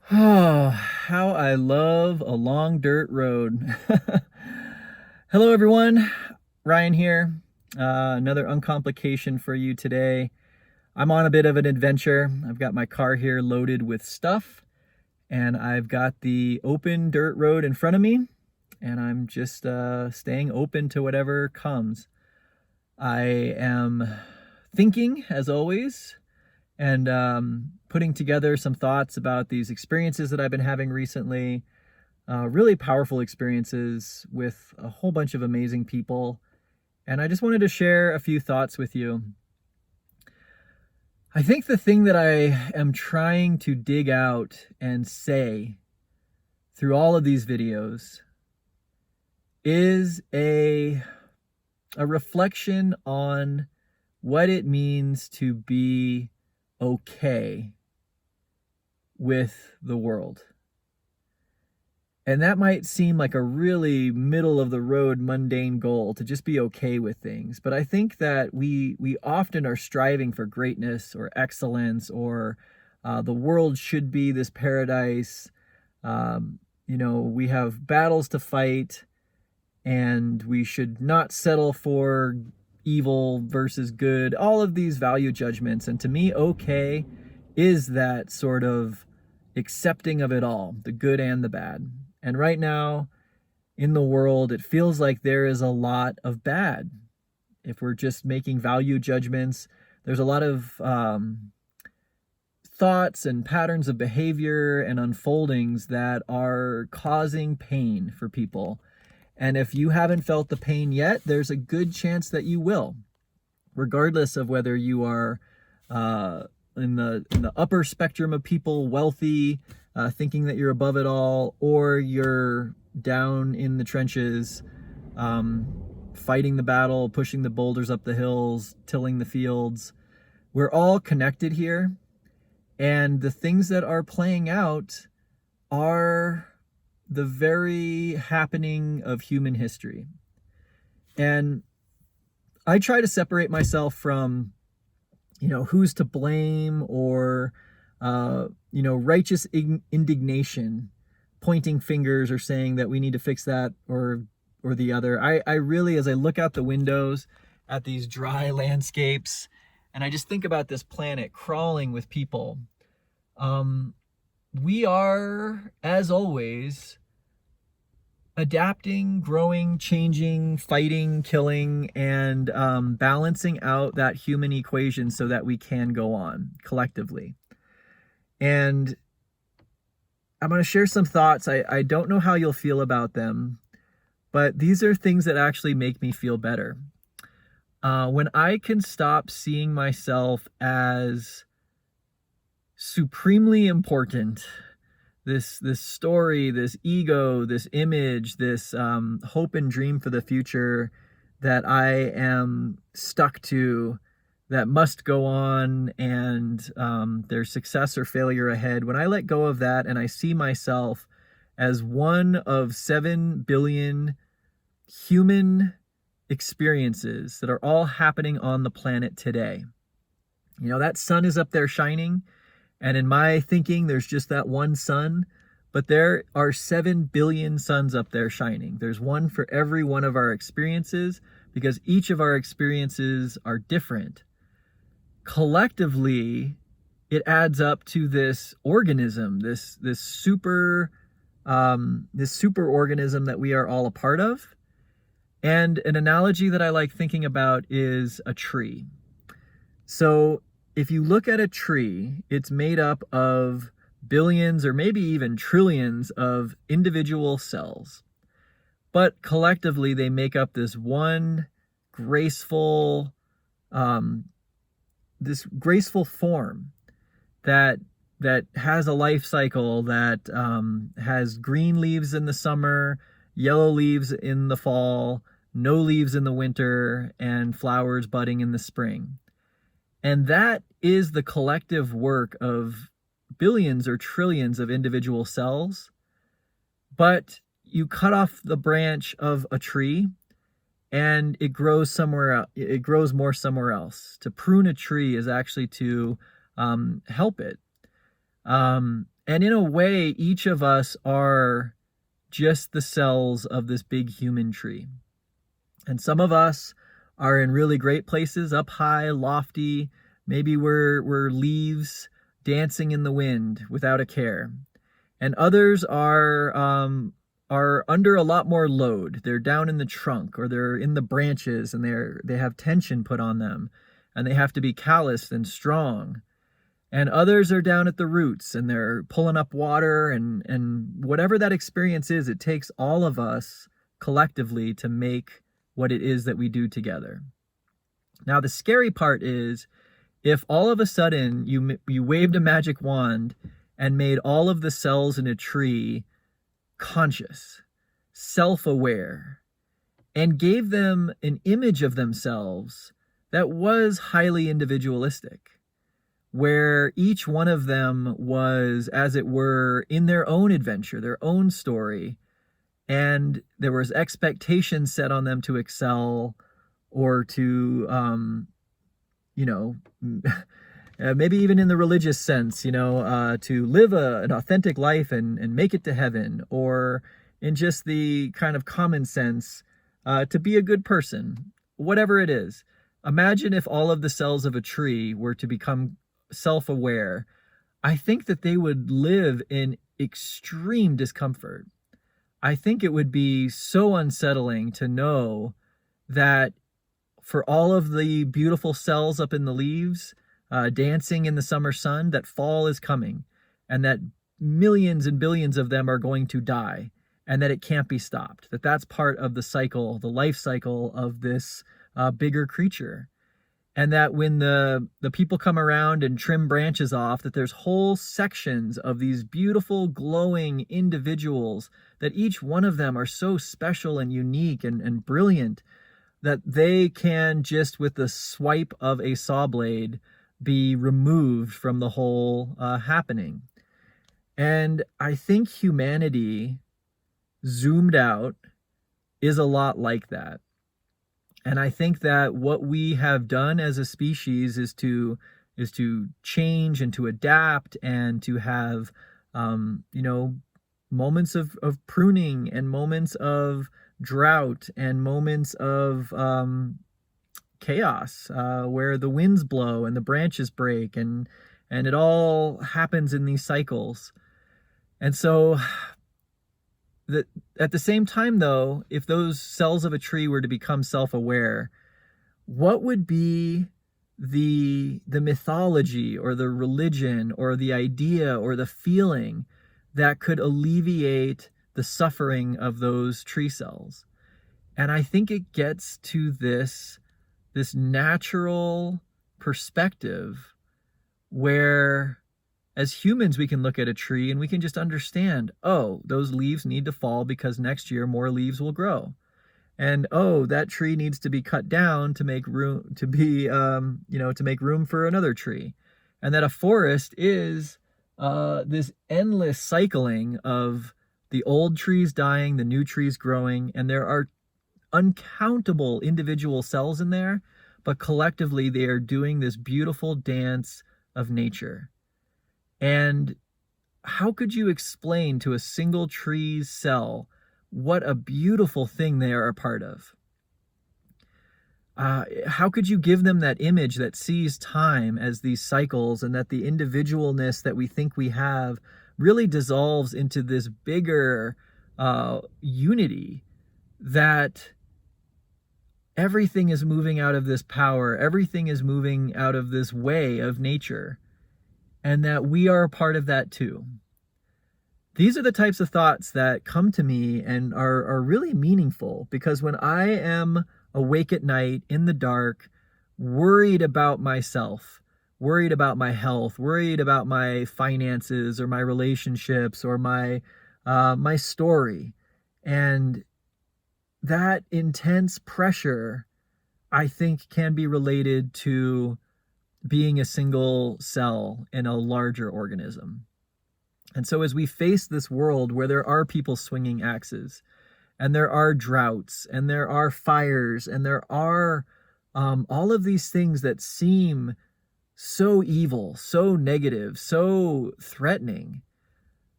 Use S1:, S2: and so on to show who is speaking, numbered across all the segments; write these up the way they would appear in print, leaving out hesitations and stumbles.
S1: Oh, how I love a long dirt road. Hello, everyone. Ryan here. Another uncomplication for you today. I'm on a bit of an adventure. I've got my car here loaded with stuff, and I've got the open dirt road in front of me, and I'm just staying open to whatever comes. I am thinking, as always, and putting together some thoughts about these experiences that I've been having recently. Really powerful experiences with a whole bunch of amazing people. And I just wanted to share a few thoughts with you. I think the thing that I am trying to dig out and say through all of these videos is a reflection on what it means to be okay with the world. And that might seem like a really middle of the road mundane goal, to just be okay with things. But I think that we often are striving for greatness or excellence, or the world should be this paradise. We have battles to fight, and we should not settle for evil versus good, all of these value judgments. And to me, okay is that sort of accepting of it all, the good and the bad. And right now in the world, it feels like there is a lot of bad. If we're just making value judgments, there's a lot of thoughts and patterns of behavior and unfoldings that are causing pain for people. And if you haven't felt the pain yet, there's a good chance that you will, regardless of whether you are in the upper spectrum of people, wealthy, thinking that you're above it all, or you're down in the trenches, fighting the battle, pushing the boulders up the hills, tilling the fields. We're all connected here, and the things that are playing out are the very happening of human history. And I try to separate myself from, who's to blame, or, righteous indignation, pointing fingers or saying that we need to fix that or the other. I really, as I look out the windows at these dry landscapes, and I just think about this planet crawling with people, we are, as always, adapting, growing, changing, fighting, killing, and balancing out that human equation so that we can go on collectively. And I'm going to share some thoughts. I don't know how you'll feel about them, but these are things that actually make me feel better. When I can stop seeing myself as supremely important, this story, this ego, this image, this hope and dream for the future that I am stuck to, that must go on, and there's success or failure ahead. When I let go of that and I see myself as one of 7 billion human experiences that are all happening on the planet today. That sun is up there shining, and in my thinking, there's just that one sun, but there are 7 billion suns up there shining. There's one for every one of our experiences, because each of our experiences are different. Collectively, it adds up to this organism, this super organism that we are all a part of. And an analogy that I like thinking about is a tree. So if you look at a tree, it's made up of billions or maybe even trillions of individual cells. But collectively, they make up this one graceful form that has a life cycle, that has green leaves in the summer, yellow leaves in the fall, no leaves in the winter, and flowers budding in the spring. And that is the collective work of billions or trillions of individual cells. But you cut off the branch of a tree and it grows somewhere else. It grows more somewhere else. To prune a tree is actually to help it. And in a way, each of us are just the cells of this big human tree. And some of us are in really great places, up high, lofty. Maybe we're leaves dancing in the wind without a care. And others are under a lot more load. They're down in the trunk, or they're in the branches, and they have tension put on them, and they have to be calloused and strong. And others are down at the roots, and they're pulling up water, and whatever that experience is, it takes all of us collectively to make what it is that we do together. Now, the scary part is, if all of a sudden you waved a magic wand and made all of the cells in a tree conscious, self-aware, and gave them an image of themselves that was highly individualistic, where each one of them was, as it were, in their own adventure, their own story, and there was expectations set on them to excel, or to maybe even in the religious sense, to live an authentic life and make it to heaven, or in just the kind of common sense, to be a good person, whatever it is. Imagine if all of the cells of a tree were to become self-aware. I think that they would live in extreme discomfort. I think it would be so unsettling to know that for all of the beautiful cells up in the leaves, dancing in the summer sun, that fall is coming, and that millions and billions of them are going to die, and that it can't be stopped, that that's part of the cycle, the life cycle of this bigger creature. And that when the people come around and trim branches off, that there's whole sections of these beautiful, glowing individuals, that each one of them are so special and unique and brilliant, that they can just, with the swipe of a saw blade, be removed from the whole happening. And I think humanity, zoomed out, is a lot like that. And I think that what we have done as a species is to change and to adapt, and to have moments of pruning, and moments of drought, and moments of chaos, where the winds blow and the branches break, and it all happens in these cycles. And so at the same time, though, if those cells of a tree were to become self-aware, what would be the mythology, or the religion, or the idea, or the feeling that could alleviate the suffering of those tree cells? And I think it gets to this natural perspective where, as humans, we can look at a tree and we can just understand, oh, those leaves need to fall because next year more leaves will grow. And oh, that tree needs to be cut down to make room, to make room for another tree. And that a forest is this endless cycling of the old trees dying, the new trees growing, and there are uncountable individual cells in there, but collectively they are doing this beautiful dance of nature. And how could you explain to a single tree's cell what a beautiful thing they are a part of? How could you give them that image that sees time as these cycles, and that the individualness that we think we have really dissolves into this bigger unity, that everything is moving out of this power, everything is moving out of this way of nature, and that we are a part of that too? These are the types of thoughts that come to me and are really meaningful, because when I am awake at night in the dark, worried about myself, worried about my health, worried about my finances or my relationships or my story, and that intense pressure, I think, can be related to being a single cell in a larger organism. And so as we face this world where there are people swinging axes, and there are droughts, and there are fires, and there are all of these things that seem so evil, so negative, so threatening,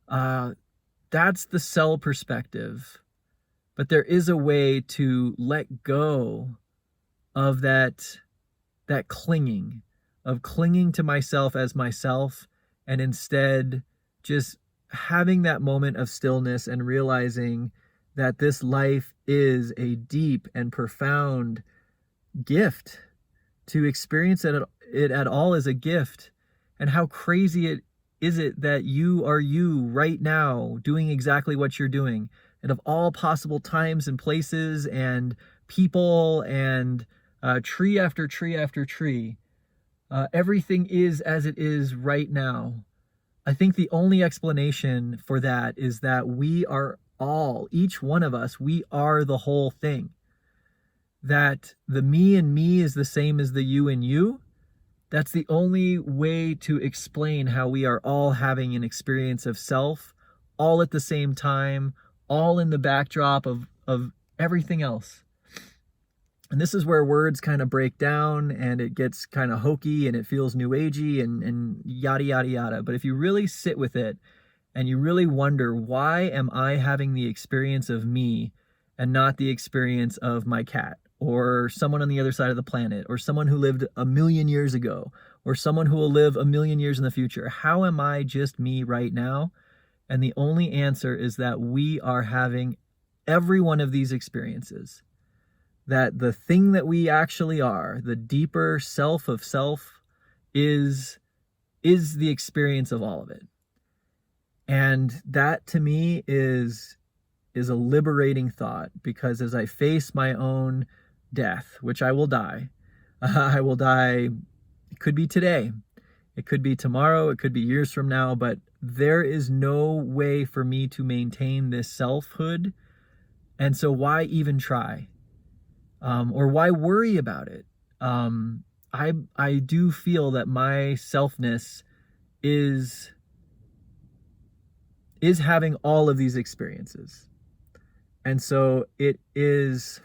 S1: Uh, that's the cell perspective. But there is a way to let go of that clinging, of clinging to myself as myself, and instead just having that moment of stillness and realizing that this life is a deep and profound gift. To experience it at all is a gift. And how crazy it that you are you right now doing exactly what you're doing, and of all possible times and places and people and tree after tree after tree. Everything is as it is right now. I think the only explanation for that is that we are all, each one of us, we are the whole thing. That the me and me is the same as the you and you. That's the only way to explain how we are all having an experience of self, all at the same time, all in the backdrop of everything else. And this is where words kind of break down and it gets kind of hokey and it feels new agey and yada, yada, yada. But if you really sit with it and you really wonder, why am I having the experience of me and not the experience of my cat or someone on the other side of the planet or someone who lived 1,000,000 years ago or someone who will live 1,000,000 years in the future? How am I just me right now? And the only answer is that we are having every one of these experiences. That the thing that we actually are, the deeper self of self, is the experience of all of it. And that to me is a liberating thought, because as I face my own death, which I will die, I will die, it could be today, it could be tomorrow, it could be years from now, but there is no way for me to maintain this selfhood. And so why even try? Or why worry about it? I do feel that my selfness is having all of these experiences. And so it is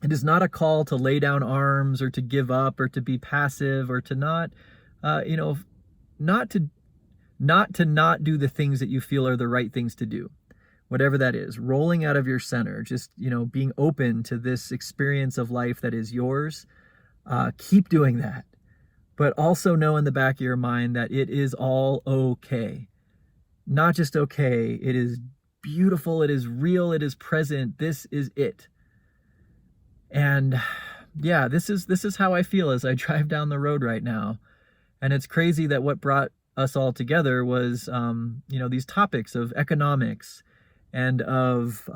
S1: not a call to lay down arms or to give up or to be passive or to not not to do the things that you feel are the right things to do. Whatever that is, rolling out of your center, just, being open to this experience of life that is yours. Keep doing that. But also know in the back of your mind that it is all okay. Not just okay, it is beautiful, it is real, it is present. This is it. And yeah, this is how I feel as I drive down the road right now. And it's crazy that what brought us all together was, these topics of economics and of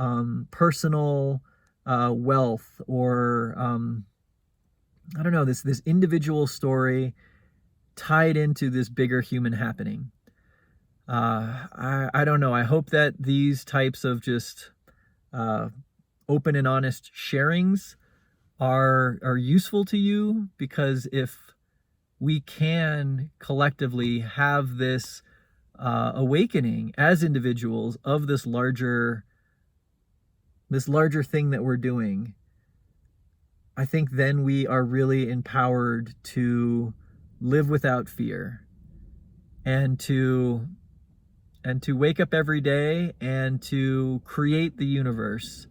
S1: personal wealth, or I don't know, this individual story tied into this bigger human happening. I don't know. I hope that these types of just open and honest sharings are useful to you, because if we can collectively have this awakening as individuals of this larger thing that we're doing, I think then we are really empowered to live without fear, and to wake up every day and to create the universe.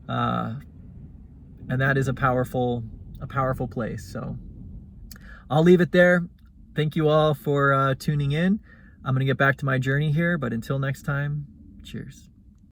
S1: And that is a powerful place. So I'll leave it there. Thank you all for tuning in. I'm going to get back to my journey here, but until next time, cheers.